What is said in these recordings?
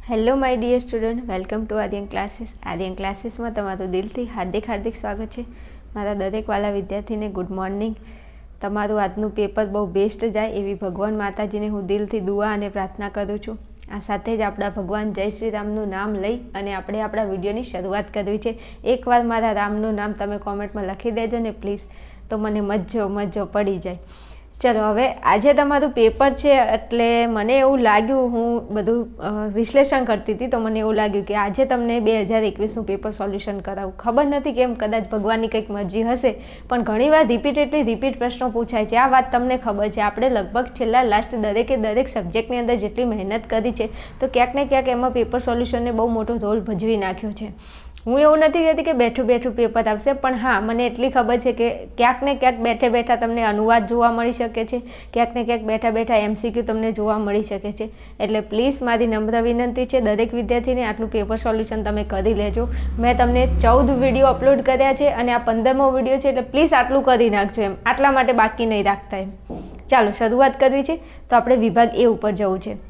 Hello my dear student, welcome to Aryan classes. Aryan ક્લાસીસમાં તમારું દિલથી હાર્દિક સ્વાગત છે. મારા દરેક વાલા વિદ્યાર્થીને ગુડ મોર્નિંગ. તમારું આજનું પેપર બહુ બેસ્ટ જાય એવી ભગવાન માતાજીને હું દિલથી દુઆ અને પ્રાર્થના કરું છું. આ સાથે જ આપણા ભગવાન જય શ્રી રામનું નામ લઈ અને આપણે આપણા વિડીયોની શરૂઆત કરવી છે. એકવાર મારા રામનું નામ તમે કોમેન્ટમાં લખી દેજો ને પ્લીઝ, તો મને મજો પડી જાય. ચલો, હવે આજે તમારું પેપર છે એટલે મને એવું લાગ્યું, હું બધું વિશ્લેષણ કરતી હતી તો મને એવું લાગ્યું કે આજે તમને 2021નું પેપર સોલ્યુશન કરાવું. ખબર નથી કેમ, કદાચ ભગવાનની કંઈક મરજી હશે, પણ ઘણીવાર રિપીટ પ્રશ્નો પૂછાય છે. આ વાત તમને ખબર છે, આપણે લગભગ છેલ્લા લાસ્ટ દરેક સબ્જેક્ટની અંદર જેટલી મહેનત કરી છે તો ક્યાંક ને ક્યાંક એમાં પેપર સોલ્યુશનને બહુ મોટો રોલ ભજવી નાખ્યો છે. હું એવું નથી કહેતી કે બેઠું પેપર આવશે, પણ હા, મને એટલી ખબર છે કે ક્યાંક ને ક્યાંક બેઠા તમને અનુવાદ જોવા મળી શકે છે, ક્યાંક ને ક્યાંક બેઠા MCQ તમને જોવા મળી શકે છે. એટલે પ્લીઝ મારી નમ્ર વિનંતી છે દરેક વિદ્યાર્થીને, આટલું પેપર સોલ્યુશન તમે કરી લેજો. મેં તમને 14 વિડીયો અપલોડ કર્યા છે અને આ 15મો વિડીયો છે, એટલે પ્લીઝ આટલું કરી નાખજો. એમ આટલા માટે બાકી નહીં રાખતા. એમ ચાલો, શરૂઆત કરવી છે તો આપણે વિભાગ એ ઉપર જવું છે.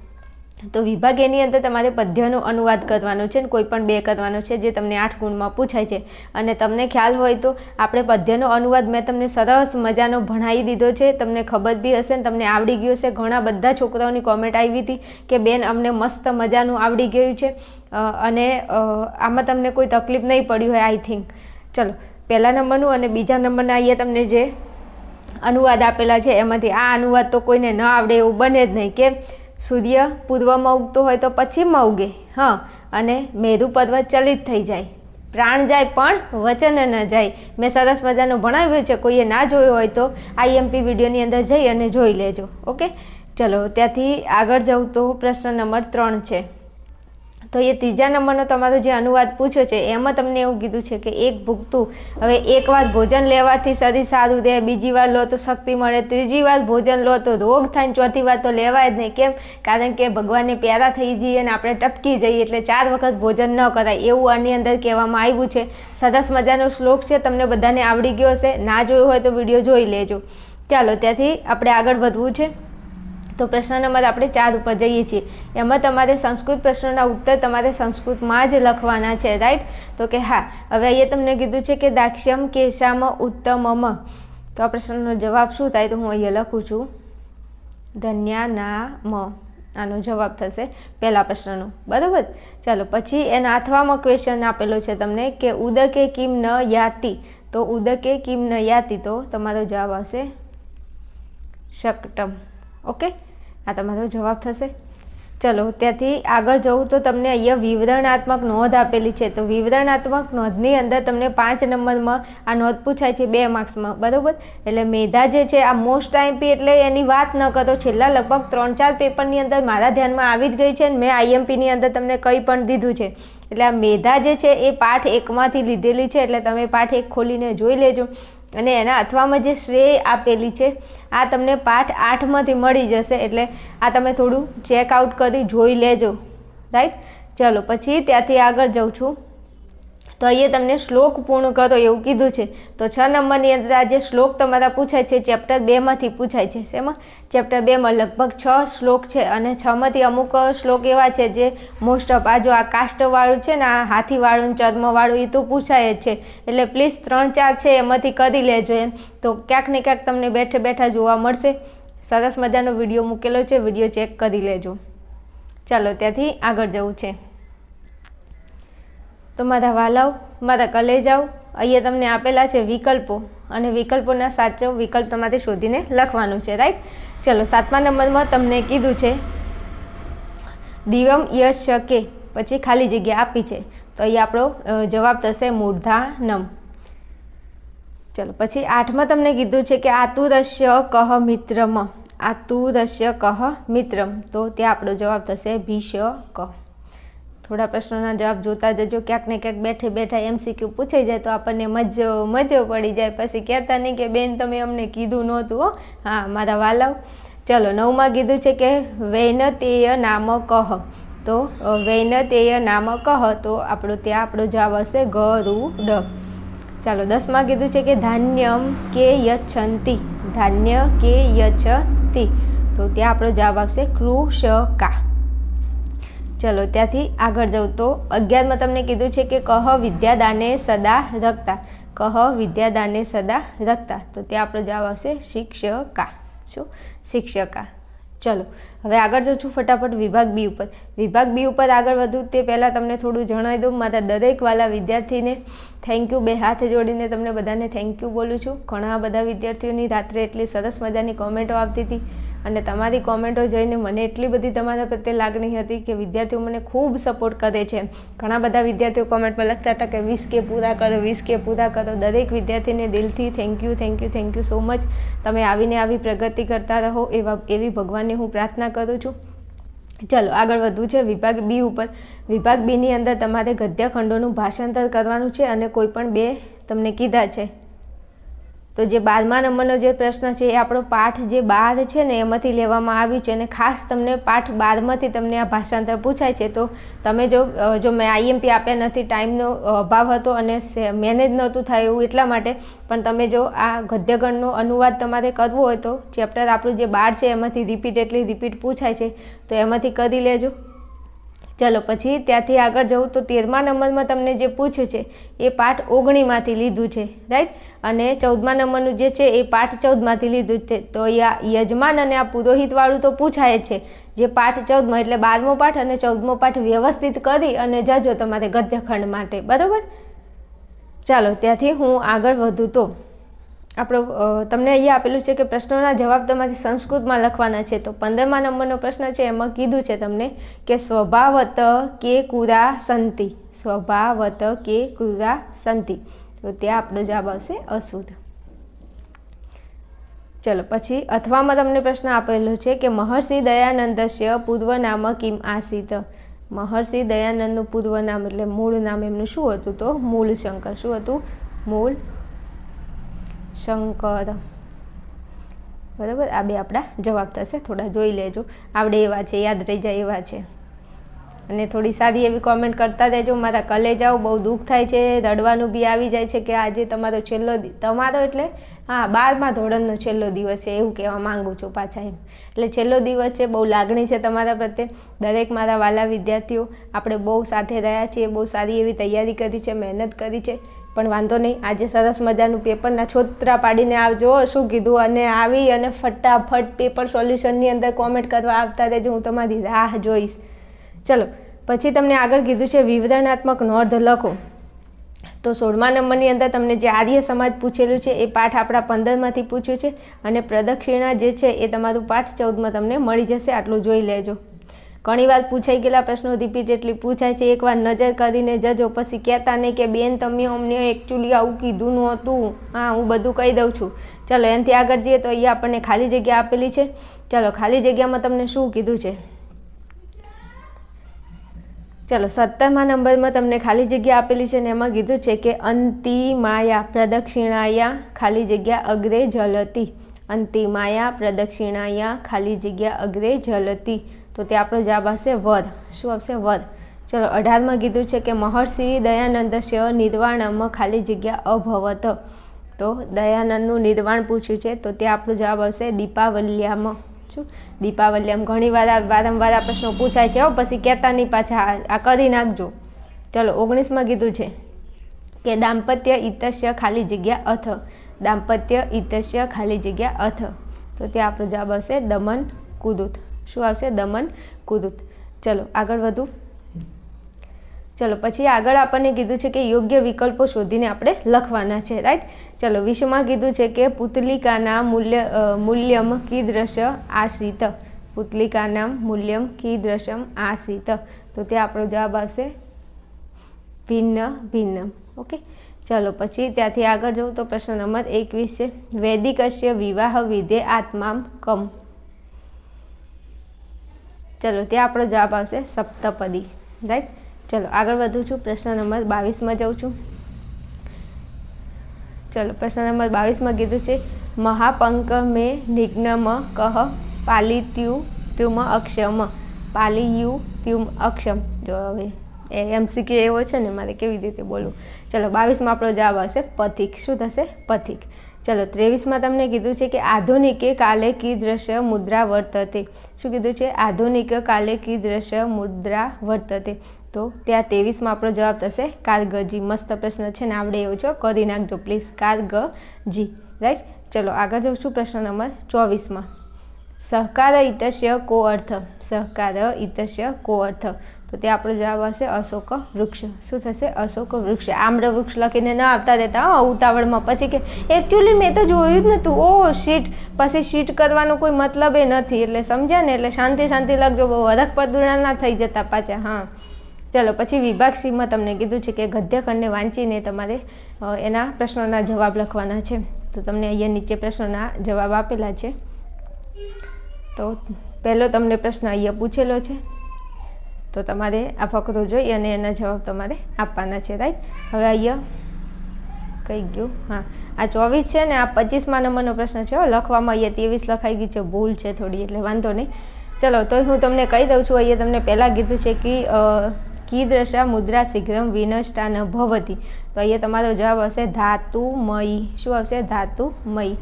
તો વિભાગ એની અંદર તમારે પદ્યનો અનુવાદ કરવાનો છે ને કોઈ પણ 2 કરવાનો છે, જે તમને 8 ગુણમાં પૂછાય છે. અને તમને ખ્યાલ હોય તો આપણે પદ્યનો અનુવાદ મેં તમને સરસ મજાનો ભણાવી દીધો છે. તમને ખબર બી હશે ને તમને આવડી ગયું હશે. ઘણા બધા છોકરાઓની કોમેન્ટ આવી હતી કે બેન અમને મસ્ત મજાનું આવડી ગયું છે અને આમાં તમને કોઈ તકલીફ નહીં પડી હોય આઈ થિંક. ચલો, પહેલા નંબરનું અને બીજા નંબરના અહીંયા તમને જે અનુવાદ આપેલા છે એમાંથી આ અનુવાદ તો કોઈને ન આવડે એવું બને જ નહીં. કે સૂર્ય પૂર્વમાં ઉગતો હોય તો પશ્ચિમમાં ઉગે, અને મેરુ પર્વત ચલિત થઈ જાય, પ્રાણ જાય પણ વચન ન જાય. મેં સરસ મજાનું ભણાવ્યું છે, કોઈએ ના જોયું હોય તો IMP વિડીયોની અંદર જઈ અને જોઈ લેજો. ઓકે, ચલો ત્યાંથી આગળ જાઉં તો પ્રશ્ન નંબર 3 છે. તો એ ત્રીજા નંબરનો તમારો જે અનુવાદ પૂછ્યો છે એમાં તમને એવું કીધું છે કે એક ભૂખતું, હવે એકવાર ભોજન લેવાથી શરીર સારું રહે, બીજી વાર લો તો શક્તિ મળે, ત્રીજી વાર ભોજન લો તો રોગ થાય, ચોથી વાર તો લેવાય જ નહીં. કેમ? કારણ કે ભગવાનને પ્યારા થઈ જઈએ અને આપણે ટપકી જઈએ, એટલે 4 વખત ભોજન ન કરાય એવું આની અંદર કહેવામાં આવ્યું છે. સરસ મજાનો શ્લોક છે, તમને બધાને આવડી ગયો હશે. ના જોયું હોય તો વિડીયો જોઈ લેજો. ચાલો, ત્યાંથી આપણે આગળ વધવું છે. તો પ્રશ્ન નંબર આપણે 4 ઉપર જઈએ છીએ. એમાં તમારે સંસ્કૃત પ્રશ્નોના ઉત્તર તમારે સંસ્કૃતમાં જ લખવાના છે, રાઈટ? તો કે હા, હવે અહીંયા તમને કીધું છે કે દાક્ષ્યમ કેશામ ઉત્તમમ. તો આ પ્રશ્નનો જવાબ શું થાય? તો હું અહીંયા લખું છું ધન્યાનામ. આનો જવાબ થશે પહેલા પ્રશ્નનો, બરાબર. ચાલો, પછી એના 8માં ક્વેશ્ચન આપેલો છે તમને કે ઉદકે કિમ ન યાતિ. તો ઉદકે કિમ ન યાતિ, તો તમારો જવાબ આવશે શકટમ. ઓકે, આ તમારો જવાબ થશે. ચલો, ત્યાંથી આગળ જવું તો તમને અહીંયા વિવરણાત્મક નોંધ આપેલી છે. તો વિવરણાત્મક નોંધની અંદર તમને 5 નંબરમાં આ નોંધ પૂછાય છે 2 માર્ક્સમાં, બરાબર. એટલે મેધા જે છે આ મોસ્ટ IMP, એટલે એની વાત ન કરો. છેલ્લા લગભગ 3-4 પેપરની અંદર મારા ધ્યાનમાં આવી જ ગઈ છે અને મેં IMPની અંદર તમને કંઈ પણ દીધું છે. એટલે આ મેધા જે છે એ પાઠ 1માંથી લીધેલી છે, એટલે તમે પાઠ 1 ખોલીને જોઈ લેજો. અને એના અથવામાં જે શ્રેય આપેલી છે આ તમને પાઠ 8માંથી મળી જશે, એટલે આ તમે થોડું ચેકઆઉટ કરી જોઈ લેજો, રાઈટ. ચલો, પછી ત્યાંથી આગળ જાઉં છું. તો અહીંયા તમને શ્લોક પૂર્ણ કરો એવું કીધું છે. તો 6 નંબરની અંદર આ જે શ્લોક તમારા પૂછાય છે ચેપ્ટર 2માંથી પૂછાય છે. શેમાં? ચેપ્ટર 2માં લગભગ 6 શ્લોક છે અને 6માંથી અમુક શ્લોક એવા છે જે મોસ્ટ ઓફ આ જો આ કાસ્ટવાળું છે ને, આ હાથીવાળું ચર્મવાળું, એ તો પૂછાય જ છે. એટલે પ્લીઝ 3-4 છે એમાંથી કરી લેજો. એમ તો ક્યાંક ને ક્યાંક તમને બેઠા જોવા મળશે. સરસ મજાનો વિડીયો મૂકેલો છે, વિડીયો ચેક કરી લેજો. ચાલો, ત્યાંથી આગળ જવું છે. તો મારા વાલાઓ, મારા કલેજાઓ, અહીંયા તમને આપેલા છે વિકલ્પો અને વિકલ્પોના સાચો વિકલ્પ તમારે શોધીને લખવાનું છે, રાઈટ. ચલો, 7મા નંબરમાં તમને કીધું છે દિવ્યમ યશ કે, પછી ખાલી જગ્યા આપી છે. તો અહીંયા આપણો જવાબ થશે મૂર્ધાનમ. ચલો, પછી 8માં તમને કીધું છે કે આતુરસ્ય કહ મિત્રમ. આતુરસ્ય કહ મિત્રમ, તો ત્યાં આપણો જવાબ થશે ભીષક. થોડા પ્રશ્નોના જવાબ જોતા જજો. ક્યાંક ને ક્યાંક બેઠા MCQ પૂછાઈ જાય તો આપણને મજો પડી જાય. પછી કહેતા નહીં કે બેન તમે અમને કીધું નહોતું. હા મારા વાલાવ. ચલો, 9માં કીધું છે કે વૈનતેય નામ કહ. તો વૈનતેય નામ કહ, તો આપણો જવાબ હશે ગરુડ. ચાલો, 10માં કીધું છે કે ધાન્યમ કે યચ્છન્તિ. ધાન્ય કે યચ્છતિ, તો ત્યાં આપણો જવાબ આવશે કૃષકા. ચલો ત્યાંથી આગળ જાઉં તો 11માં તમને કીધું છે કે કહ વિદ્યાદાને સદા રખતા, કહ વિદ્યાદાને સદા રખતા, તો ત્યાં આપણો જવાબ આવશે શિક્ષકા. શું? શિક્ષકા. ચલો હવે આગળ જાઉં છું ફટાફટ વિભાગ બી ઉપર. વિભાગ બી ઉપર આગળ વધું તે પહેલાં તમને થોડું જણાવી દઉં. મારા દરેક વાલા વિદ્યાર્થીને થેન્ક યુ, બે હાથ જોડીને તમને બધાને થેન્ક યુ બોલું છું. ઘણા બધા વિદ્યાર્થીઓની રાત્રે એટલી સરસ મજાની કોમેન્ટો આવતી હતી અને તમારી કોમેન્ટો જોઈને મને એટલી બધી તમારા પ્રત્યે લાગણી હતી કે વિદ્યાર્થીઓ મને ખૂબ સપોર્ટ કરે છે. ઘણા બધા વિદ્યાર્થીઓ કોમેન્ટમાં લખતા હતા કે 20K પૂરા કરો, 20K પૂરા કરો. દરેક વિદ્યાર્થીને દિલથી thank you, thank you, thank you so much. તમે આવીને આવી પ્રગતિ કરતા રહો એવી ભગવાનને હું પ્રાર્થના કરું છું. ચલો આગળ વધવું છે વિભાગ બી ઉપર. વિભાગ બીની અંદર તમારે ગદ્યખંડોનું ભાષાંતર કરવાનું છે અને કોઈ પણ 2 તમને કીધા છે. તો જે 12મા નંબરનો જે પ્રશ્ન છે એ આપણો પાઠ જે 12 છે ને એમાંથી લેવામાં આવ્યું છે અને ખાસ તમને પાઠ 12માંથી તમને આ ભાષાંતર પૂછાય છે. તો તમે જો મેં IMP આપ્યા નથી, ટાઈમનો અભાવ હતો અને મેનેજ નહોતું થાય એવું એટલા માટે, પણ તમે જો આ ગદ્યગણનો અનુવાદ તમારે કરવો હોય તો ચેપ્ટર આપણું જે 12 છે એમાંથી રિપીટ પૂછાય છે તો એમાંથી કરી લેજો. ચલો પછી ત્યાંથી આગળ જવું તો 13મા નંબરમાં તમને જે પૂછ્યું છે એ પાઠ 19માંથી લીધું છે, રાઈટ. અને 14મા નંબરનું જે છે એ પાઠ 14માંથી લીધું છે. તો યજમાન અને આ પુરોહિતવાળું તો પૂછાય જ છે. જે પાઠ 14માં એટલે 12મો પાઠ અને 14મો પાઠ વ્યવસ્થિત કરી અને જજો તમારે ગદ્યખંડ માટે, બરાબર. ચાલો ત્યાંથી હું આગળ વધું તો આપણો તમને અહીંયા આપેલું છે કે પ્રશ્નોના જવાબ તમારે સંસ્કૃતમાં લખવાના છે. તો 15મા નંબરનો પ્રશ્ન છે એમાં કીધું છે તમને કે સ્વભાવત કે કુરા સંતિ, સ્વભાવત કે કુરા સંતિ, તો ત્યાં આપણો જવાબ આવશે અશુદ્ધ. ચલો પછી અથવામાં તમને પ્રશ્ન આપેલો છે કે મહર્ષિ દયાનંદસ્ય પૂર્વ નામ કિમ આસીત. મહર્ષિ દયાનંદનું પૂર્વ નામ એટલે મૂળ નામ એમનું શું હતું? તો મૂળ શંકર. શું હતું? મૂળ શંકર, બરાબર. આ 2 આપણા જવાબ થશે. થોડા જોઈ લેજો, આવડે એવા છે, યાદ રહી જાય એવા છે. અને થોડી સારી એવી કોમેન્ટ કરતા રહેજો. મારા કલેજાઓ બહુ દુઃખ થાય છે, રડવાનું બી આવી જાય છે કે આજે તમારો છેલ્લો તમારો એટલે 12મા ધોરણનો છેલ્લો દિવસ છે એવું કહેવા માંગુ છું પાછા એમ. એટલે છેલ્લો દિવસ છે, બહુ લાગણી છે તમારા પ્રત્યે. દરેક મારા વાલા વિદ્યાર્થીઓ, આપણે બહુ સાથે રહ્યા છીએ, બહુ સારી એવી તૈયારી કરી છે, મહેનત કરી છે, પણ વાંધો નહીં. આજે સરસ મજાનું પેપરના છોતરા પાડીને આવજો. શું કીધું? અને આવી અને ફટાફટ પેપર સોલ્યુશનની અંદર કોમેન્ટ કરવા આવતા રહેજો, હું તમારી રાહ જોઈશ. ચલો પછી તમને આગળ કીધું છે વિવરણાત્મક નોંધ લખો. તો 16મા નંબરની અંદર તમને જે આર્ય સમાજ પૂછેલું છે એ પાઠ આપણા 15માંથી પૂછ્યું છે અને પ્રદક્ષિણા જે છે એ તમારું પાઠ 14માં તમને મળી જશે. આટલું જોઈ લેજો. ઘણીવાર પૂછાઈ ગયેલા પ્રશ્નો રિપીટેડલી પૂછાય છે. એકવાર નજર કરીને જજો, પછી કહેતા નહીં કે બેન તમે અમને એકચ્યુઅલી આવું કીધું નહોતું. હા, હું બધું કહી દઉં છું. ચલો એનાથી આગળ જઈએ તો અહીંયા આપણને ખાલી જગ્યા આપેલી છે. ચલો ખાલી જગ્યામાં તમને શું કીધું છે? ચલો 17મા નંબરમાં તમને ખાલી જગ્યા આપેલી છે ને એમાં કીધું છે કે અંતિમાયા પ્રદક્ષિણાયા ખાલી જગ્યા અગ્રે જલતી. અંતિમાયા પ્રદક્ષિણાયા ખાલી જગ્યા અગ્રે જલતી, તો તે આપણો જવાબ આવશે વર. શું આવશે? વર. ચલો 18માં કીધું છે કે મહર્ષિ દયાનંદસ્ય નિર્વાણમ ખાલી જગ્યા અભવત. તો દયાનંદનું નિર્વાણ પૂછ્યું છે તો તે આપણો જવાબ આવશે દીપાવલ્યામ. શું? દીપાવલ્યામ. ઘણી વારંવાર આ પ્રશ્નો પૂછાય છે, પછી કહેતા નહીં પાછા, આ કરી નાખજો. ચલો 19માં કીધું છે કે દાંપત્ય ઇતસ્ય ખાલી જગ્યા અથ. દાંપત્ય ઇતસ્ય ખાલી જગ્યા અથ, તો તે આપણો જવાબ આવશે દમન કુદુત. શું આવશે? દમન કુદુત. ચલો આગળ વધુ. ચલો પછી આગળ આપણને કીધું છે કે યોગ્ય વિકલ્પો શોધીને આપણે લખવાના છે, રાઈટ. ચલો 20માં કીધું છે કે પુતલિકાના મૂલ્યમ કીદૃશ આસીત. પુતલિકાના મૂલ્યમ કીદૃશમ આસીત, તો તે આપણો જવાબ આવશે ભિન્ન ભિન્ન. ઓકે. ચલો પછી ત્યાંથી આગળ જવું તો પ્રશ્ન નંબર 21 છે વૈદિકસ્ય વિવાહ વિધે આત્મામ કમ. ચલો ત્યાં આપણો જવાબ આવશે સપ્તપદી, રાઈટ. ચલો આગળ વધું છું. પ્રશ્ન નંબર 22માં જાઉં છું. ચલો પ્રશ્ન નંબર 22માં કીધું છે મહાપંક મેં નિગ્નમ કહ પાલિત્યુ ત્યુમ અક્ષમ. પાલિયુ ત્યુમ અક્ષમ. જો હવે MCQ એવો છે ને, મારે કેવી રીતે બોલવું. ચલો 22માં આપણો જવાબ આવશે પથિક. શું થશે? પથિક. चलो 23 તમને કીધું છે કે આધુનિકે કાલે કીદૃશ મુદ્રા વર્તતે। શું કીધું છે? આધુનિક કાલે કીદૃશ મુદ્રા વર્તતે। તો ત્યાં 23 આપણો જવાબ થશે કારગજી। મસ્ત પ્રશ્ન છે ને, આવડે એવો છો, કરી નાખજો પ્લીઝ, કારગજી, રાઈટ। ચલો આગળ જાઉં છું પ્રશ્ન નંબર 24। સહકાર ઇતસ્ય કો અર્થ? સહકાર ઇતસ્ય કો અર્થ? તો તે આપણો જવાબ હશે અશોક વૃક્ષ। શું થશે? અશોક વૃક્ષ। આમ્ર વૃક્ષ લખીને ન આવતા દેતા ઉતાવળમાં, પછી કે એકચ્યુઅલી મેં તો જોયું જ નહોતું, ઓ શીટ, પછી શીટ કરવાનો કોઈ મતલબ એ નથી, એટલે સમજ્યા ને, એટલે શાંતિ લખજો, બહુ અરખ પડદુણા ના થઈ જતા પાછા। હા ચલો પછી વિભાગ સીમાં તમને કીધું છે કે ગદ્યખંડને વાંચીને તમારે એના પ્રશ્નોના જવાબ લખવાના છે। તો તમને અહીંયા નીચે પ્રશ્નોના જવાબ આપેલા છે। તો પહેલો તમને પ્રશ્ન અહીંયા પૂછેલો છે, તો તમારે આ ફકરો જોઈ અને એના જવાબ તમારે આપવાના છે, રાઈટ। હવે અહીંયા કઈ ગયું? હા, આ 24 છે ને, આ 25મા નંબરનો પ્રશ્ન છે, લખવામાં અહીંયા 23 લખાઈ ગયું છે, ભૂલ છે થોડી, એટલે વાંધો નહીં। ચલો તો હું તમને કહી દઉં છું, અહીંયા તમને પહેલાં કીધું છે કે કીદૃશા મુદ્રા શીઘ્રમ વિનષ્ટા ન ભવતી। તો અહીંયા તમારો જવાબ હશે ધાતુમયી। શું આવશે? ધાતુમયી।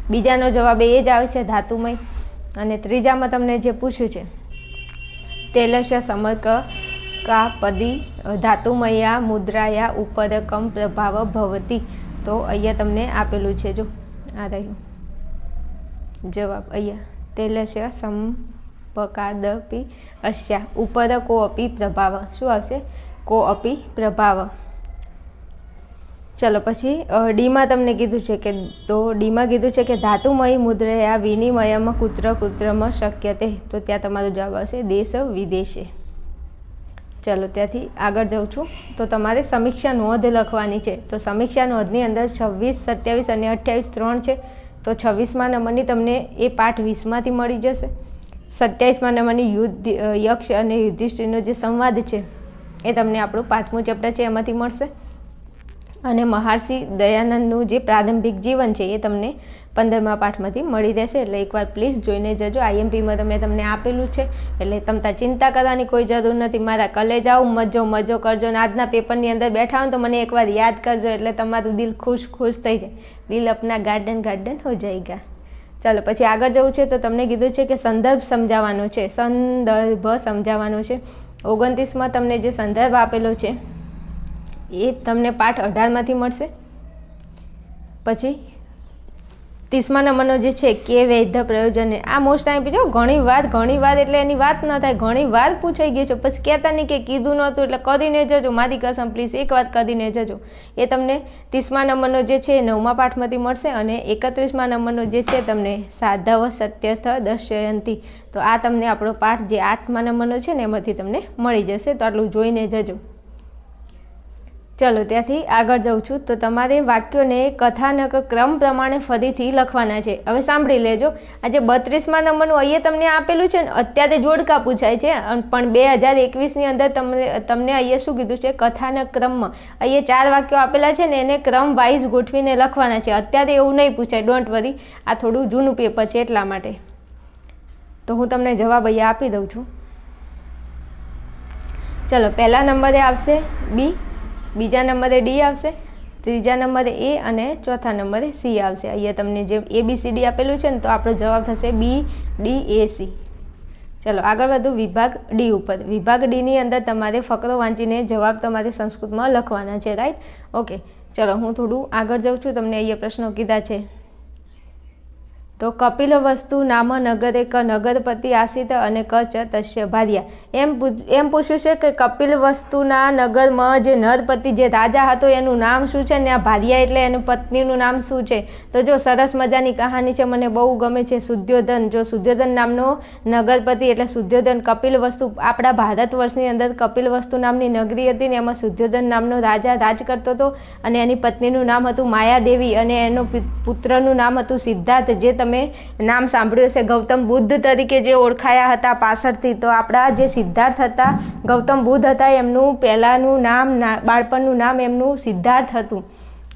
બીજાનો જવાબ એ જ આવે છે, ધાતુમય। અને ત્રીજામાં તમને જે પૂછ્યું છે તેલસ્ય સમકાપદી ધાતુમયા મુદ્રાયા ઉપરકમ પ્રભાવ ભવતી। તો અહીંયા તમને આપેલું છે, જો આ રહ્યું જવાબ અહીંયા, તેલસ્ય સંપકાદપી અસ્યા ઉપર કોઅપી પ્રભાવ। શું આવશે? કોઅપી પ્રભાવ। ચલો પછી ડીમાં તમને કીધું છે કે, તો ડીમાં કીધું છે કે ધાતુમયી મુદ્રયા વિનિમયમાં કુત્રમાં શક્યતે। તો ત્યાં તમારો જવાબ આવશે દેશ વિદેશે। ચલો ત્યાંથી આગળ જાઉં છું, તો તમારે સમીક્ષા નોંધ લખવાની છે। તો સમીક્ષા નોંધની અંદર 26, 27 અને 28 3 છે। તો 26મા નંબરની તમને એ પાઠ 20માંથી મળી જશે। 27મા નંબરની યક્ષ અને યુધિષ્ઠિરનો જે સંવાદ છે એ તમને આપણું 5મું ચેપ્ટર છે એમાંથી મળશે। અને મહર્ષિ દયાનંદનું જે પ્રારંભિક જીવન છે એ તમને 15મા પાઠમાંથી મળી રહેશે। એટલે એકવાર પ્લીઝ જોઈને જજો, આઈએમપીમાં તમને આપેલું છે, એટલે તમને ચિંતા કરવાની કોઈ જરૂર નથી। મારા કલેજાઓ મજો કરજો, અને આજના પેપરની અંદર બેઠા હો તો મને એકવાર યાદ કરજો, એટલે તમારું દિલ ખુશ થઈ જાય, દિલ અપના ગાર્ડન હો જાયગા। ચાલો પછી આગળ જવું છે, તો તમને કીધું છે કે સંદર્ભ સમજાવવાનો છે, સંદર્ભ સમજાવવાનો છે। 29માં તમને જે સંદર્ભ આપેલો છે એ તમને પાઠ 18માંથી મળશે। પછી 30મા નંબરનો જે છે કે વૈધ પ્રયોજન, આ મોસ્ટ ટાઈમ જો ઘણી વાર એટલે એની વાત ન થાય, ઘણી વાર પૂછાઈ ગઈ છે, પછી કહેતા નહીં કે કીધું નહોતું, એટલે કરીને જજો, મારી કસમ પ્લીઝ એક વાત કરીને જજો। એ તમને 30મા નંબરનો જે છે 9મા પાઠમાંથી મળશે। અને 31મા નંબરનો જે છે તમને સાધવ સત્યસ્થ દર્શયંતી। તો આ તમને આપણો પાઠ જે 8મા નંબરનો છે ને એમાંથી તમને મળી જશે, તો આટલું જોઈને જજો। ચલો ત્યાંથી આગળ જાઉં છું, તો તમારે વાક્યોને કથાનક ક્રમ પ્રમાણે ફરીથી લખવાના છે। હવે સાંભળી લેજો, આજે 32મા નંબરનું અહીંયા તમને આપેલું છે ને, અત્યારે જોડકા પૂછાય છે, પણ 2021ની અંદર તમને અહીંયા શું કીધું છે? કથાનક ક્રમમાં અહીંયા 4 વાક્યો આપેલા છે ને, એને ક્રમ વાઇઝ ગોઠવીને લખવાના છે। અત્યારે એવું નહીં પૂછાય, ડોન્ટ વરી, આ થોડું જૂનું પેપર છે એટલા માટે। તો હું તમને જવાબ અહીંયા આપી દઉં છું। ચલો પહેલા નંબરે આવશે બી, બીજા નંબરે ડી આવશે, ત્રીજા નંબરે એ અને ચોથા નંબરે સી આવશે। અહીંયા તમને જે ABCD આપેલું છે ને, તો આપણો જવાબ થશે BDAC। ચલો આગળ વધુ વિભાગ ડી ઉપર। વિભાગ ડીની અંદર તમારે ફકરો વાંચીને જવાબ તમારે સંસ્કૃતમાં લખવાના છે, રાઈટ? ઓકે, ચલો હું થોડું આગળ જાઉં છું, તમને અહીંયા પ્રશ્નો કીધા છે। તો કપિલ વસ્તુ નામ નગરે ક નગરપતિ આસિત અને ક ચ તસ્ય ભાર્યા। એમ પૂછ્યું છે કે કપિલ વસ્તુના નગરમાં જે નરપતિ જે રાજા હતો એનું નામ શું છે, ને આ ભાર્યા એટલે એની પત્નીનું નામ શું છે? તો જો સરસ મજાની કહાની છે, મને બહુ ગમે છે, સુદ્યોધન। જો સુદ્યોધન નામનો નગરપતિ એટલે સુદ્યોધન કપિલ વસ્તુ, આપણા ભારત વર્ષની અંદર કપિલ વસ્તુ નામની નગરી હતી ને, એમાં સુદ્યોધન નામનો રાજા રાજ કરતો હતો, અને એની પત્નીનું નામ હતું માયાદેવી, અને એનો પુત્રનું નામ હતું સિદ્ધાર્થ, જે તમે નામ સાંભળ્યું હશે ગૌતમ બુદ્ધ તરીકે જે ઓળખાયા હતા પાછળથી। તો આપણા જે સિદ્ધાર્થ હતા, ગૌતમ બુદ્ધ હતા, એમનું પહેલાંનું નામ, બાળપણનું નામ એમનું સિદ્ધાર્થ હતું,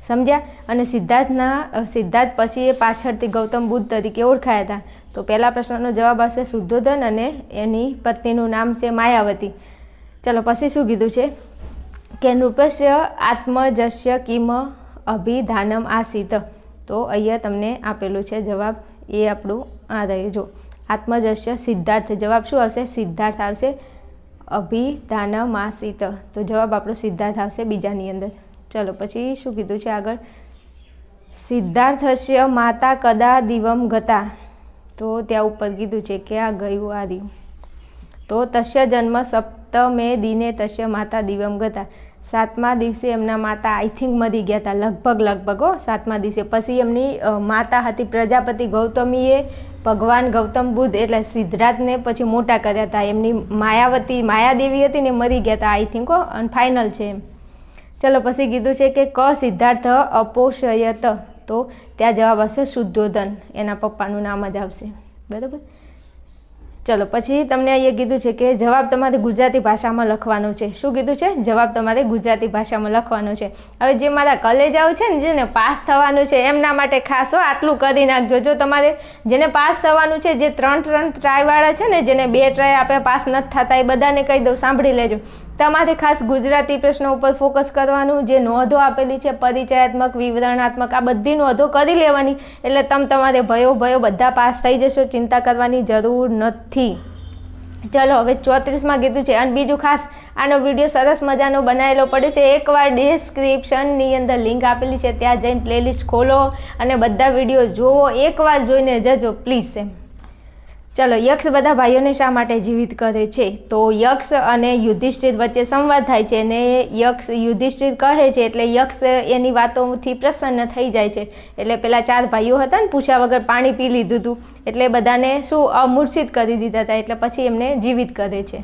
સમજ્યા? અને સિદ્ધાર્થ પછી એ પાછળથી ગૌતમ બુદ્ધ તરીકે ઓળખાયા હતા। તો પહેલા પ્રશ્નનો જવાબ આવશે સુદ્યોધન, અને એની પત્નીનું નામ છે માયાવતી। ચલો પછી શું કીધું છે કે નૃપસ્ય આત્મજસ્ય કિમ અભિધાનમ આસિત। તો અહીંયા તમને આપેલું છે જવાબ, એ આપણું આ રહ્યું. જો આત્મજસ્ય સિદ્ધાર્થ, જવાબ શું આવશે? સિદ્ધાર્થ આવશે. અભિધાનમાસિત, તો જવાબ આપણો સિદ્ધાર્થ આવશે બીજાની અંદર. ચલો પછી શું કીધું છે આગળ? સિદ્ધાર્થસ્ય માતા કદા દિવમ ગતા, તો ત્યાં ઉપર કીધું છે કે આ ગયું આ રહ્યું. તો તસ્ય જન્મ સપ્તમે દિને તસ્ય માતા દિવમ ગતા, 7મા દિવસે એમના માતા આઈ થિંક મરી ગયા હતા, લગભગ 7મા દિવસે. પછી એમની માતા હતી પ્રજાપતિ ગૌતમીએ ભગવાન ગૌતમ બુદ્ધ એટલે સિદ્ધાર્થને પછી મોટા કર્યા હતા. એમની માયાદેવી હતી ને મરી ગયા હતા આઈ થિંક, અને ફાઇનલ છે એમ. ચલો પછી કીધું છે કે ક સિદ્ધાર્થ અપોષયત, તો ત્યાં જવાબ આવશે શુદ્ધોધન, એના પપ્પાનું નામ જ આવશે. બરાબર. ચલો પછી તમને અહીંયા કીધું છે કે જવાબ તમારે ગુજરાતી ભાષામાં લખવાનો છે. શું કીધું છે? જવાબ તમારે ગુજરાતી ભાષામાં લખવાનો છે. હવે જે મારા કલેજાઓ છે ને, જેને પાસ થવાનું છે એમના માટે ખાસ આટલું કરી નાખજો. જો તમારે જેને પાસ થવાનું છે, જે 3 ટ્રાયવાળા છે ને, જેને 2 ટ્રાય આપ્યા પાસ નથી થતા, એ બધાને કહી દઉં, સાંભળી લેજો. તમારે ખાસ ગુજરાતી પ્રશ્નો ઉપર ફોકસ કરવાનું. જે નોંધો આપેલી છે પરિચયાત્મક, વિવરણાત્મક, આ બધી નોંધો કરી લેવાની, એટલે તમારે ભયો બધા પાસ થઈ જશો. ચિંતા કરવાની જરૂર નથી. ચલો હવે 34માં કીધું છે. અને બીજું ખાસ, આનો વિડીયો સરસ મજાનો બનાવેલો પડે છે. એકવાર ડિસ્ક્રિપ્શનની અંદર લિંક આપેલી છે, ત્યાં જઈને પ્લેલિસ્ટ ખોલો અને બધા વિડીયો જુઓ. એકવાર જોઈને જજો પ્લીઝ એમ. ચલો, યક્ષ બધા ભાઈઓને શા માટે જીવિત કરે છે? તો યક્ષ અને યુધિષ્ઠિર વચ્ચે સંવાદ થાય છે, અને યક્ષ યુધિષ્ઠિર કહે છે એટલે યક્ષ એની વાતોથી પ્રસન્ન થઈ જાય છે. એટલે પેલા 4 ભાઈઓ હતા ને, પૂછ્યા વગર પાણી પી લીધું હતું, એટલે બધાને શું અમૂર્છિત કરી દીધા હતા, એટલે પછી એમને જીવિત કરે છે.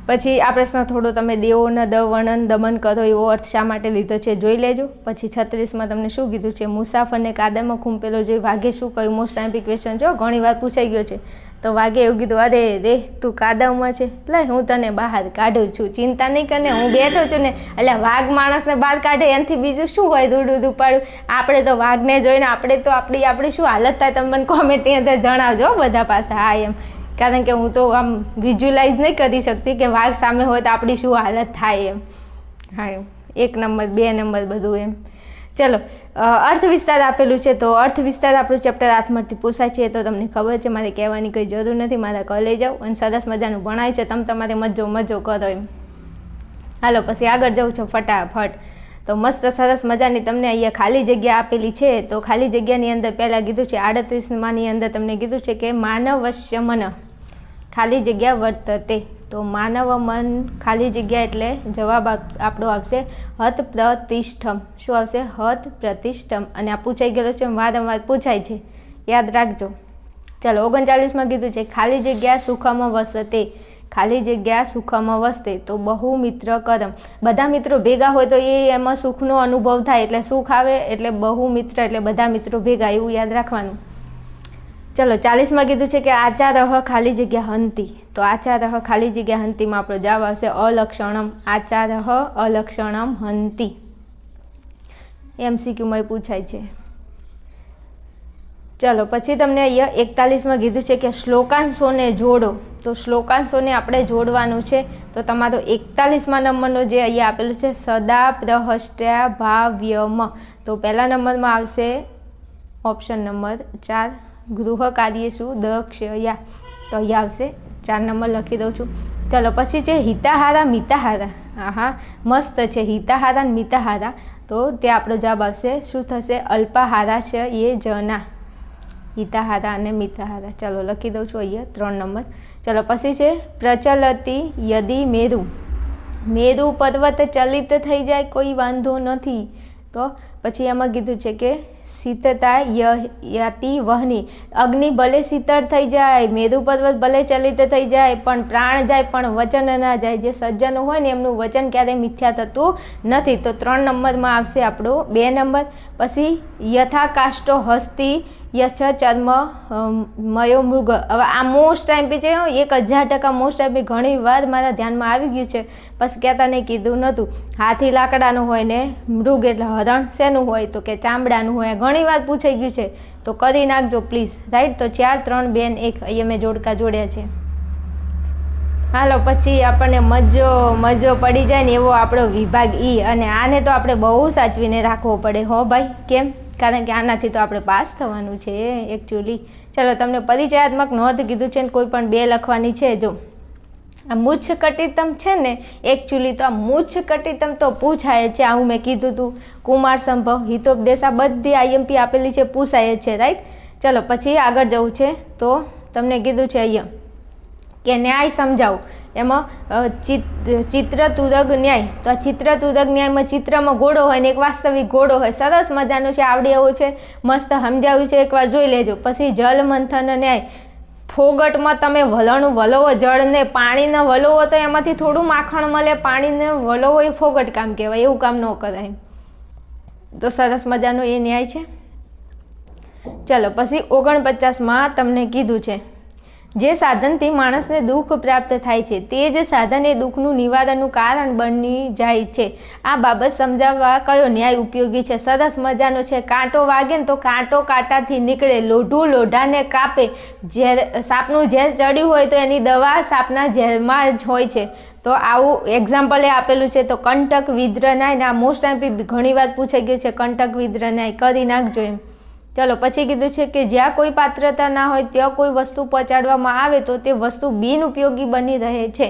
પછી આ પ્રશ્ન થોડો તમે દેવોના વર્ણન દમન કરો એવો અર્થ શા માટે લીધો છે જોઈ લેજો. પછી 36માં તમને શું કીધું છે? મુસાફરને કાદવમાં ખૂંપેલો જોઈ વાઘે શું કહ્યું? મોસ્ટ ટાઈમ્પી ક્વેશ્ચન છે, ઘણી વાર પૂછાઈ ગયો છે. તો વાઘે એવું કીધું, અરે રે તું કાદવમાં છે, એટલે હું તને બહાર કાઢું છું, ચિંતા નહીં કરને, હું બેઠો છું ને. એટલે વાઘ માણસને બહાર કાઢે, એનાથી બીજું શું હોય રૂડું રૂપાડું? આપણે તો વાઘને જોઈને આપણે તો આપણી શું હાલત થાય તમે મને કોમેન્ટની અંદર જણાવજો બધા પાસે. હા એમ, કારણ કે હું તો આમ વિઝ્યુલાઇઝ નહીં કરી શકતી કે વાઘ સામે હોય તો આપણી શું હાલત થાય એમ. હા એમ, 1 નંબર 2 નંબર બધું એમ. ચલો, અર્થ વિસ્તાર આપેલું છે, તો અર્થ વિસ્તાર આપણું ચેપ્ટર હાથમાંથી પૂછાય છે, તો તમને ખબર છે, મારે કહેવાની કંઈ જરૂર નથી. મારા ઘરે લઈ જાઓ અને સરસ મજાનું ભણાય છે, તમારે મજો કરો એમ. હાલો પછી આગળ જવું છે ફટાફટ. તો મસ્ત સરસ મજાની તમને અહીંયા ખાલી જગ્યા આપેલી છે. તો ખાલી જગ્યાની અંદર પહેલાં કીધું છે 38માની અંદર તમને કીધું છે કે માનવસ્ય મન ખાલી જગ્યા વર્તતે. તો માનવ મન ખાલી જગ્યા એટલે જવાબ આપણો આવશે હત પ્રતિષ્ઠમ. શું આવશે? હત પ્રતિષ્ઠમ. અને આ પૂછાઈ ગયેલો છે, વારંવાર પૂછાય છે, યાદ રાખજો. ચાલો 39માં કીધું છે ખાલી જગ્યા સુખમ વસતે. ખાલી જગ્યા સુખમ વસતે, તો બહુ મિત્ર કરમ. બધા મિત્રો ભેગા હોય તો એમાં સુખનો અનુભવ થાય, એટલે સુખ આવે એટલે બહુ મિત્ર એટલે બધા મિત્રો ભેગા, એવું યાદ રાખવાનું. ચલો 40માં કીધું છે કે આચારહ ખાલી જગ્યા હંતી. તો આચારહ ખાલી જગ્યા હંતીમાં આપણો જવાબ આવશે અલક્ષણમ. આચારહ અલક્ષણમ હંતી. MCQમાં પૂછાય છે. ચલો પછી તમને અહીંયા 41માં કીધું છે કે શ્લોકાંશોને જોડો. તો શ્લોકાંશોને આપણે જોડવાનું છે. તો તમારો 41મા નંબરનો જે અહીંયા આપેલું છે સદા પ્રહષ્ટ્યા ભાવ્યમ. તો પહેલા નંબરમાં આવશે ઓપ્શન નંબર 4 ગૃહ કાર્યેષુ દક્ષયા. તો અહીંયા આવશે 4 નંબર લખી દઉં છું. ચલો પછી છે હિતાહારા મિતાહારા. હા મસ્ત છે, હિતાહારા અને મિતાહારા. તો ત્યાં આપણો જવાબ આવશે શું થશે? અલ્પાહારા છે એ જના. હિતાહારા અને મિતાહારા. ચલો લખી દઉં છું અહીંયા 3 નંબર. ચલો પછી છે પ્રચલતી યદી મેરુ. મેરુ પર્વત ચલિત થઈ જાય કોઈ વાંધો નથી. તો પછી એમાં કીધું છે કે શીતતા યતિ વહની. અગ્નિ ભલે શીતળ થઈ જાય, મેરુ પર્વત ભલે ચલિત થઈ જાય, પણ પ્રાણ જાય પણ વચન ના જાય. જે સજ્જનો હોય ને એમનું વચન ક્યારેય મિથ્યા થતું નથી. તો 3 નંબરમાં આવશે આપણો 2 નંબર. પછી યથાકાષ્ટો હસ્તી યશ ચર્મ મયો મૃગ. હવે આ મોસ્ટ ટાઈમ છે, 1000% મોસ્ટ ટાઈમ ઘણી વાર મારા ધ્યાનમાં આવી ગયું છે, પછી કહેતા નહીં કીધું નહોતું. હાથી લાકડાનું હોય ને મૃગ એટલે હરણ શેનું હોય? તો કે ચામડાનું હોય. ઘણી વાર પૂછાઈ ગયું છે, તો કરી નાખજો પ્લીઝ. રાઈટ. તો 4 3 2 1 અહીંયા મેં જોડકા જોડ્યા છે. હાલો પછી આપણને મજો પડી જાય ને એવો આપણો વિભાગ ઈ, અને આને તો આપણે બહુ સાચવીને રાખવો પડે હો ભાઈ. કેમ? કારણ કે આનાથી તો આપણે પાસ થવાનું છે એકચ્યુઅલી. ચલો તમને પરિચયાત્મક નોંધ કીધું છે ને કોઈ પણ 2 લખવાની છે. જો આ મુચ્છ કટિતમ છે ને, એકચ્યુઅલી તો આ મુચ્છ કટિતમ તો પૂછાય છે. આવું મેં કીધું હતું. કુમાર સંભવ, હિતોપદેશ, આ બધી આઈએમપી આપેલી છે, પૂછાય છે, રાઈટ. ચલો પછી આગળ જવું છે. તો તમને કીધું છે અહીંયા કે ન્યાય સમજાવું. એમાં ચિત્રતુદક ન્યાય. તો આ ચિત્રતુદક ન્યાયમાં ચિત્રમાં ઘોડો હોય ને એક વાસ્તવિક ઘોડો હોય. સરસ મજાનું છે, આવડે એવું છે, મસ્ત સમજાવ્યું છે, એકવાર જોઈ લેજો. પછી જલ મંથન ન્યાય. ફોગટમાં તમે વલણું વલોવો, જળને પાણીને વલોવો તો એમાંથી થોડું માખણ મળે. પાણીને વલોવો એ ફોગટ કામ કહેવાય, એવું કામ ન કરાય. તો સરસ મજાનો એ ન્યાય છે. ચલો પછી 49માં તમને કીધું છે જે સાધનથી માણસને દુઃખ પ્રાપ્ત થાય છે તે જ સાધન એ દુઃખનું નિવારણનું કારણ બની જાય છે. આ બાબત સમજાવવા કયો ન્યાય ઉપયોગી છે? સરસ મજાનો છે. કાંટો વાગે ને તો કાંટો કાંટાથી નીકળે, લોઢું લોઢાને કાપે. ઝેર, સાપનું ઝેર ચડ્યું હોય તો એની દવા સાપના ઝેરમાં જ હોય છે. તો આવું એક્ઝામ્પલ એ આપેલું છે. તો કંટક વિદ્ર ન્યાય, આ મોસ્ટ ટાઈમ ઘણી વાર પૂછાઈ ગયું છે. કંટક વિદ્ર ન્યાય કરી નાખજો એમ. ચલો પછી કીધું છે કે જ્યાં કોઈ પાત્રતા ના હોય ત્યાં કોઈ વસ્તુ પહોંચાડવામાં આવે તો તે વસ્તુ બિનઉપયોગી બની રહે છે.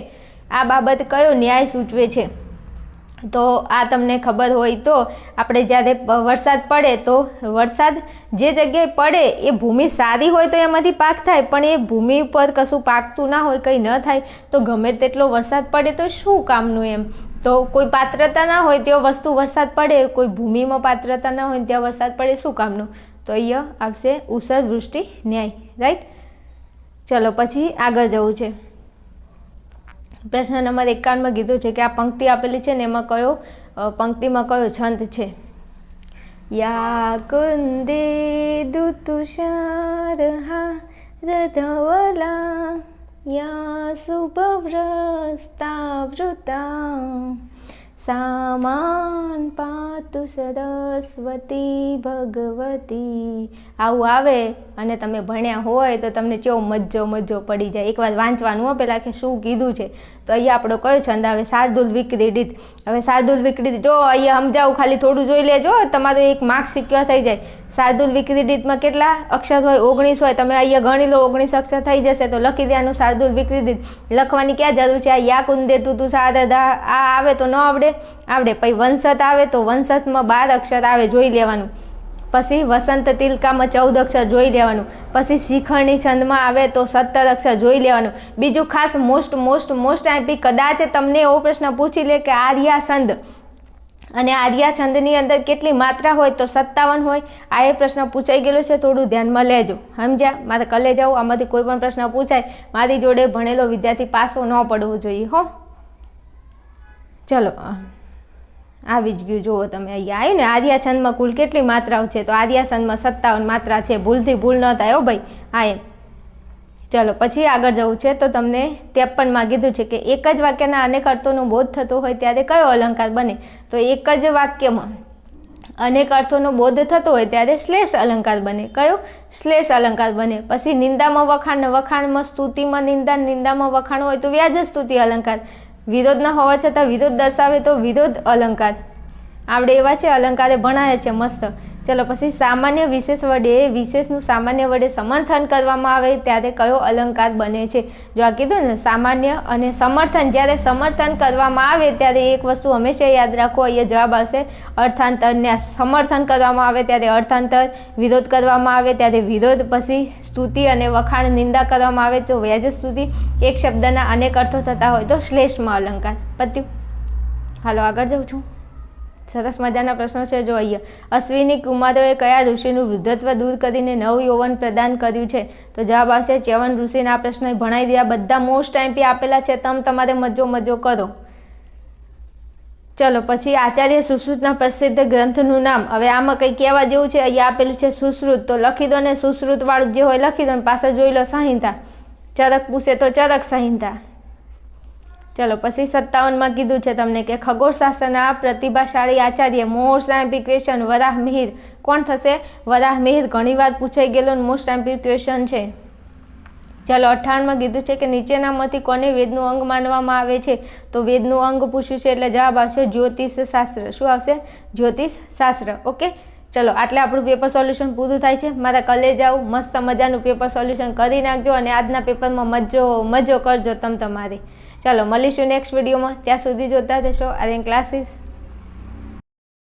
આ બાબત કયો ન્યાય સૂચવે છે? તો આ તમને ખબર હોય તો આપણે જ્યારે વરસાદ પડે તો વરસાદ જે જગ્યાએ પડે એ ભૂમિ સારી હોય તો એમાંથી પાક થાય, પણ એ ભૂમિ પર કશું પાકતું ના હોય, કંઈ ન થાય, તો ગમે તેટલો વરસાદ પડે તો શું કામનું એમ. તો કોઈ પાત્રતા ના હોય ત્યાં વસ્તુ વરસાદ પડે, કોઈ ભૂમિમાં પાત્રતા ના હોય ત્યાં વરસાદ પડે, શું કામનું? તો અહીંયા આવશે ઉષર વૃષ્ટિ ન્યાય, રાઈટ. ચલો પછી આગળ જવું છે. પ્રશ્ન નંબર 51માં કીધું છે કે આ પંક્તિ આપેલી છે ને એમાં કયો પંક્તિમાં કયો છંદ છે? યા કુંદે દુતુષારહા રધવલા યા શુભવ્રસ્તાવૃતા સામાન પાતુ સરસ્વતી ભગવતી. આવું આવે અને તમે ભણ્યા હોય તો તમને કેવો મજો પડી જાય. એકવાર વાંચવાનું હો પહેલાં કે શું કીધું છે. તો અહીંયા આપણો કયો છંદ આવે? શાર્દુલ વિક્રીડિત. હવે શાર્દુલ વિક્રીડિત જો અહીંયા સમજાવું, ખાલી થોડું જોઈ લેજો, તમારો એક માર્ક સિક્યોર થઈ જાય. શાર્દુલ વિક્રીડિતમાં કેટલા અક્ષર હોય? 19 હોય. તમે અહીંયા ગણી લો, 19 અક્ષર થઈ જશે. તો લખી દેવાનું શાર્દુલ વિક્રીડિત. લખવાની ક્યાં જરૂર છે? આ યા કુંદે તુતુ શારદા આ આવે તો ન આવડે? આવડે. પછી વંશત આવે તો વંશતમાં 12 અક્ષર આવે, જોઈ લેવાનું. પછી વસંત તિલકામાં 14 અક્ષર જોઈ લેવાનું. પછી શિખરણી છંદમાં આવે તો 17 અક્ષર જોઈ લેવાનું. બીજું ખાસ મોસ્ટ આઈપી કદાચ તમને એવો પ્રશ્ન પૂછી લે કે આર્યા છંદ અને આર્યા છંદની અંદર કેટલી માત્રા હોય? તો 57 હોય. આ એ પ્રશ્ન પૂછાઈ ગયેલો છે, થોડું ધ્યાનમાં લેજો, સમજ્યા? મારે કલે જાઉં, આમાંથી કોઈ પણ પ્રશ્ન પૂછાય, મારી જોડે ભણેલો વિદ્યાર્થી પાસો ન પડવો જોઈએ હો. ચલો આવી જ ગયું. જુઓ તમે અહીંયા આવ્યું ને, આર્યા છંદમાં કુલ કેટલી માત્રાઓ છે? તો આર્યા છંદમાં 57 માત્રા છે. ભૂલથી ભૂલ ન થાય હો ભાઈ. હા એમ. ચલો પછી આગળ જવું છે. તો તમને 53માં કીધું છે કે એક જ વાક્યના અનેક અર્થોનો બોધ થતો હોય ત્યારે કયો અલંકાર બને? તો એક જ વાક્યમાં અનેક અર્થોનો બોધ થતો હોય ત્યારે શ્લેષ અલંકાર બને. કયો? શ્લેષ અલંકાર બને. પછી નિંદામાં વખાણ, વખાણમાં સ્તુતિમાં નિંદા, નિંદામાં વખાણ હોય તો વ્યાજ સ્તુતિ અલંકાર. વિરોધ ન હોવા છતાં વિરોધ દર્શાવે તો વિરોધ અલંકાર. આવડે એવા છે અલંકારે ભણાય છે મસ્ત. ચલો પછી સામાન્ય વિશેષ વડે વિશેષનું સામાન્ય વડે સમર્થન કરવામાં આવે ત્યારે કયો અલંકાર બને છે? જો આ કીધું ને સામાન્ય અને સમર્થન, જ્યારે સમર્થન કરવામાં આવે ત્યારે એક વસ્તુ હંમેશા યાદ રાખો, અહીંયા જવાબ આવશે અર્થાંતરને. સમર્થન કરવામાં આવે ત્યારે અર્થાંતર, વિરોધ કરવામાં આવે ત્યારે વિરોધ. પછી સ્તુતિ અને વખાણ નિંદા કરવામાં આવે તો વ્યાજ સ્તુતિ. એક શબ્દના અનેક અર્થો થતા હોય તો શ્લેષમાં અલંકાર. પત્યું. હાલો આગળ જાઉં છું. સરસ મજાના પ્રશ્નો છે. જો અહીંયા અશ્વિની કુમારોએ કયા ઋષિનું વૃદ્ધત્વ દૂર કરીને નવ યૌવન પ્રદાન કર્યું છે? તો જવાબ આવશે ચ્યવન ઋષિના. આ પ્રશ્ન ભણાવી દીધા, બધા મોસ્ટ ટાઈમથી આપેલા છે. તમારે મજો કરો. ચલો પછી આચાર્ય સુશ્રુતના પ્રસિદ્ધ ગ્રંથનું નામ. હવે આમાં કંઈ કહેવા જેવું છે? અહીંયા આપેલું છે સુશ્રુત, તો લખી દો ને. સુશ્રુત વાળું જે હોય લખી દો ને પાછળ જોઈ લો સંહિતા. ચરક પૂછે તો ચરક સંહિતા. ચલો પછી 57માં કીધું છે તમને કે ખગોળશાસ્ત્રના પ્રતિભાશાળી આચાર્ય, મોસ્ટ આઈમ્પી ક્વેશ્ચન, વરાહ મિહિર. કોણ થશે? વરાહ મિહિર. ઘણીવાર પૂછાઈ ગયેલો મોસ્ટ આઈમ્પી ક્વેશ્ચન છે. ચાલો 58માં કીધું છે કે નીચેનામાંથી કોને વેદનું અંગ માનવામાં આવે છે? તો વેદનું અંગ પૂછ્યું છે એટલે જવાબ આવશે જ્યોતિષશાસ્ત્ર. શું આવશે? જ્યોતિષશાસ્ત્ર. ઓકે, ચલો આટલે આપણું પેપર સોલ્યુશન પૂરું થાય છે. મારા કલેજાઓ મસ્ત મજાનું પેપર સોલ્યુશન કરી નાખજો અને આજના પેપરમાં મજો કરજો તમારે. ચાલો મળીશું નેક્સ્ટ વિડીયોમાં. ત્યાં સુધી જોતા રહેશો આર્યન ક્લાસીસ.